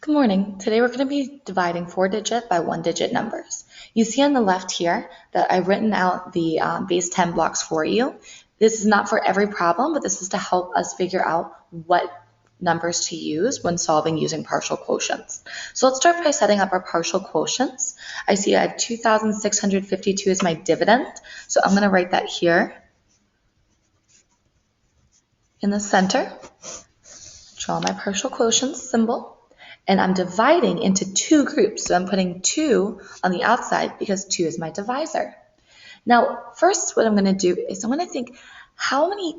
Good morning. Today we're going to be dividing 4-digit by 1-digit numbers. You see on the left here that I've written out the base 10 blocks for you. This is not for every problem, but this is to help us figure out what numbers to use when solving using partial quotients. So let's start by setting up our partial quotients. I see I have 2,652 as my dividend, so I'm going to write that here in the center. Draw my partial quotient symbol. And I'm dividing into two groups. So I'm putting 2 on the outside because 2 is my divisor. Now, first what I'm going to do is I'm going to think how many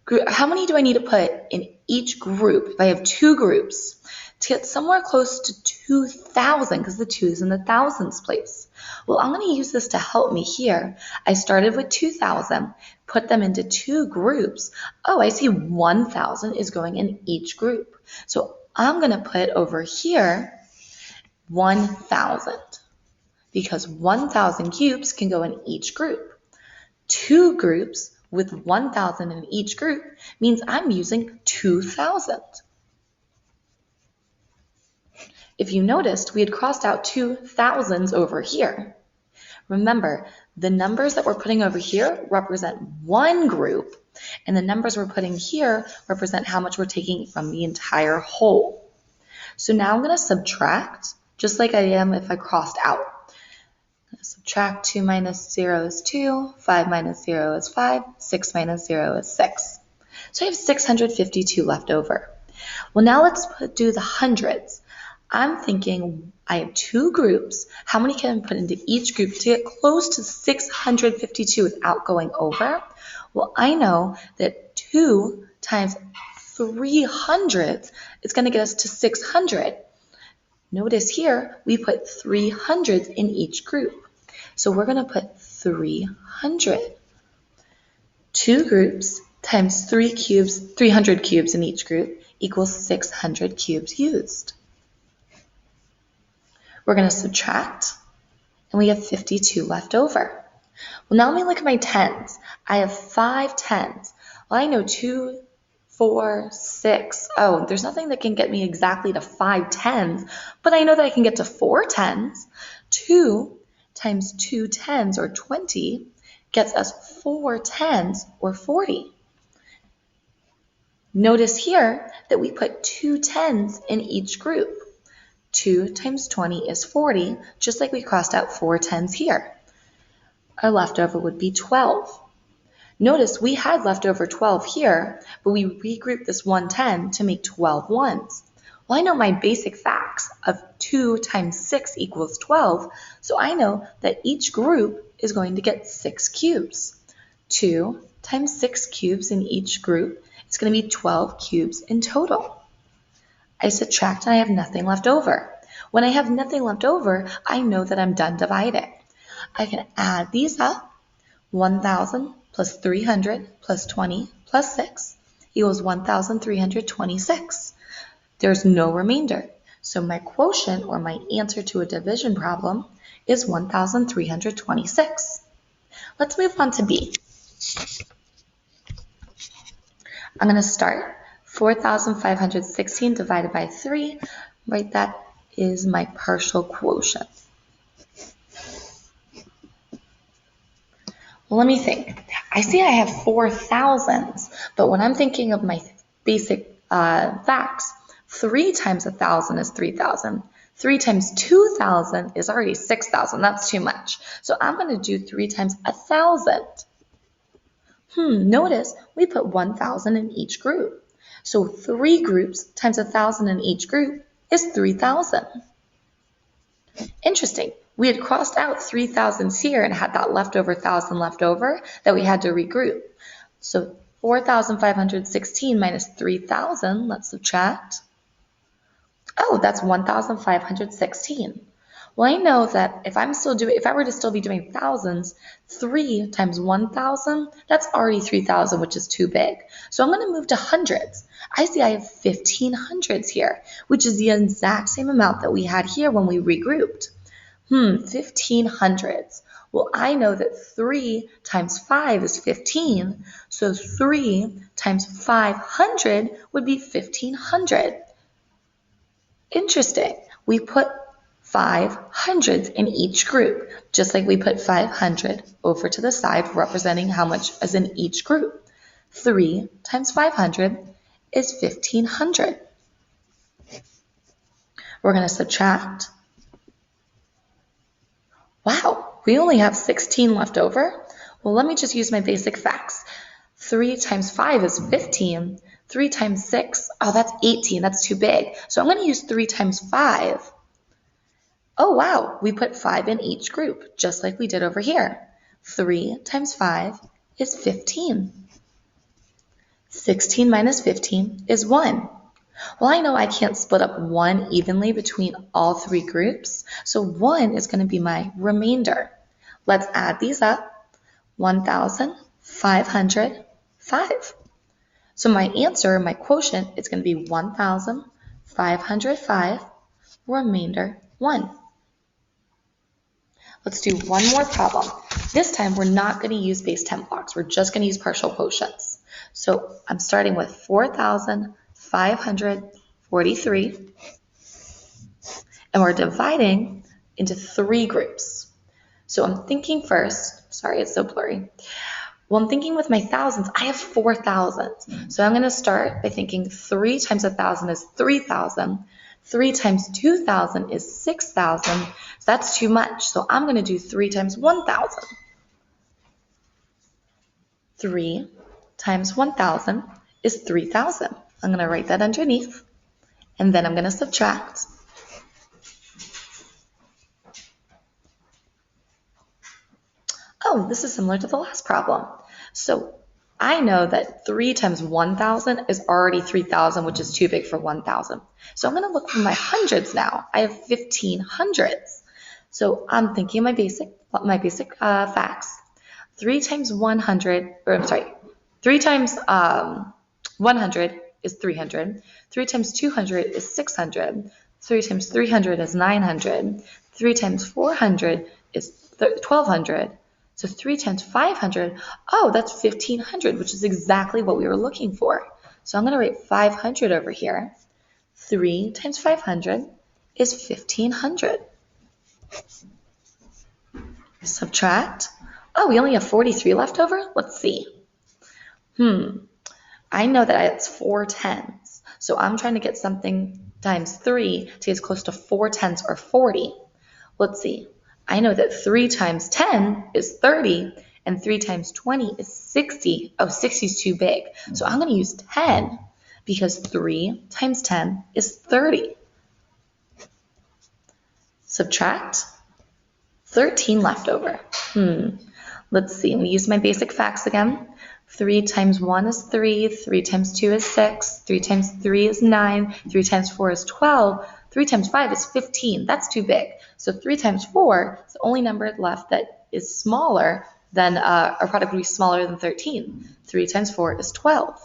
do I need to put in each group if I have 2 groups to get somewhere close to 2,000 because the 2 is in the thousands place. Well, I'm going to use this to help me here. I started with 2,000, put them into 2 groups. Oh, I see 1,000 is going in each group. So I'm going to put over here 1,000 because 1,000 cubes can go in each group. 2 groups with 1,000 in each group means I'm using 2,000. If you noticed, we had crossed out 2,000s over here. Remember, the numbers that we're putting over here represent one group, and the numbers we're putting here represent how much we're taking from the entire whole. So now I'm going to subtract, just like I am if I crossed out. I'm going to subtract 2 minus 0 is 2, 5 minus 0 is 5, 6 minus 0 is 6. So I have 652 left over. Well, now let's do the hundreds. I'm thinking I have 2 groups. How many can I put into each group to get close to 652 without going over? Well, I know that 2 times 300 is going to get us to 600. Notice here we put 300s in each group. So we're going to put 300. 2 groups times 300 cubes in each group equals 600 cubes used. We're going to subtract, and we have 52 left over. Well, now let me look at my tens. I have 5 tens. Well, I know 2, 4, 6. Oh, there's nothing that can get me exactly to 5 tens, but I know that I can get to 4 tens. 2 times 2 tens, or 20, gets us 4 tens, or 40. Notice here that we put 2 tens in each group. 2 times 20 is 40, just like we crossed out 4 tens here. Our leftover would be 12. Notice we had leftover 12 here, but we regrouped this 110 to make 12 ones. Well, I know my basic facts of 2 times 6 equals 12, so I know that each group is going to get 6 cubes. 2 times 6 cubes in each group, it's going to be 12 cubes in total. I subtract and I have nothing left over. When I have nothing left over, I know that I'm done dividing. I can add these up. 1,000 plus 300 plus 20 plus 6 equals 1,326. There's no remainder. So my quotient, or my answer to a division problem, is 1,326. Let's move on to B. I'm going to start 4,516 divided by 3, right? That is my partial quotient. Well, let me think. I see I have 4,000s, but when I'm thinking of my basic facts, 3 times 1,000 is 3,000. 3 times 2,000 is already 6,000. That's too much. So I'm going to do 3 times 1,000. Notice we put 1,000 in each group. So 3 groups times 1,000 in each group is 3,000. Interesting. We had crossed out 3,000s here and had that leftover 1,000 left over that we had to regroup. So 4,516 minus 3,000, let's subtract. Oh, that's 1,516. Well, I know that if I were to still be doing thousands, 3 times 1,000, that's already 3,000, which is too big. So I'm going to move to hundreds. I see I have 1,500s here, which is the exact same amount that we had here when we regrouped. 1,500s. Well, I know that 3 times 5 is 15, so 3 times 500 would be 1,500. Interesting. We put 500s in each group, just like we put 500 over to the side, representing how much is in each group. 3 times 500 is 1,500. We're going to subtract. Wow, we only have 16 left over. Well, let me just use my basic facts. 3 times 5 is 15. 3 times 6, oh, that's 18. That's too big. So I'm going to use 3 times 5. Oh, wow, we put 5 in each group, just like we did over here. 3 times 5 is 15. 16 minus 15 is 1. Well, I know I can't split up 1 evenly between all 3 groups, so 1 is going to be my remainder. Let's add these up. 1,505. So my answer, my quotient, is going to be 1,505, remainder 1. Let's do one more problem. This time we're not going to use base 10 blocks. We're just going to use partial quotients. So I'm starting with 4,543, and we're dividing into 3 groups. So I'm thinking first, sorry, it's so blurry. Well, I'm thinking with my thousands, I have 4 thousands. So I'm going to start by thinking 3 times 1,000 is 3,000. 3 times 2,000 is 6,000. So that's too much. So I'm going to do 3 times 1,000. 3 times 1,000 is 3,000. I'm going to write that underneath. And then I'm going to subtract. Oh, this is similar to the last problem. So I know that 3 times 1,000 is already 3,000, which is too big for 1,000. So I'm going to look for my hundreds now. I have 1,500s. So I'm thinking my basic facts. 3 times 100, or I'm sorry, 3 times 100 is 300. 3 times 200 is 600. 3 times 300 is 900. 3 times 400 is 1,200. So 3 times 500, oh, that's 1,500, which is exactly what we were looking for. So I'm going to write 500 over here. 3 times 500 is 1,500. Subtract. Oh, we only have 43 left over? Let's see. I know that it's 4 tens. So I'm trying to get something times 3 to get as close to 4 tenths or 40. Let's see. I know that 3 times 10 is 30, and 3 times 20 is 60. Oh, 60 is too big. So I'm going to use 10, because 3 times 10 is 30. Subtract. 13 left over. Let's see. I'm going to use my basic facts again. 3 times 1 is 3. 3 times 2 is 6. 3 times 3 is 9. 3 times 4 is 12. 3 times 5 is 15. That's too big. So 3 times 4 is the only number left that is smaller than, our product would be smaller than 13. 3 times 4 is 12.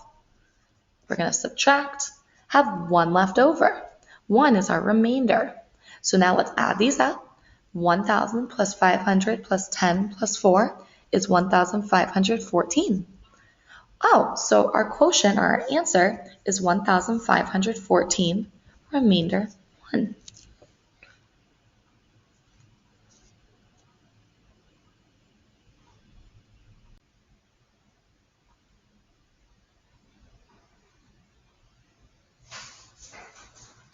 We're going to subtract, have 1 left over. 1 is our remainder. So now let's add these up. 1,000 plus 500 plus 10 plus 4 is 1,514. Oh, so our quotient, or our answer, is 1,514, remainder 1.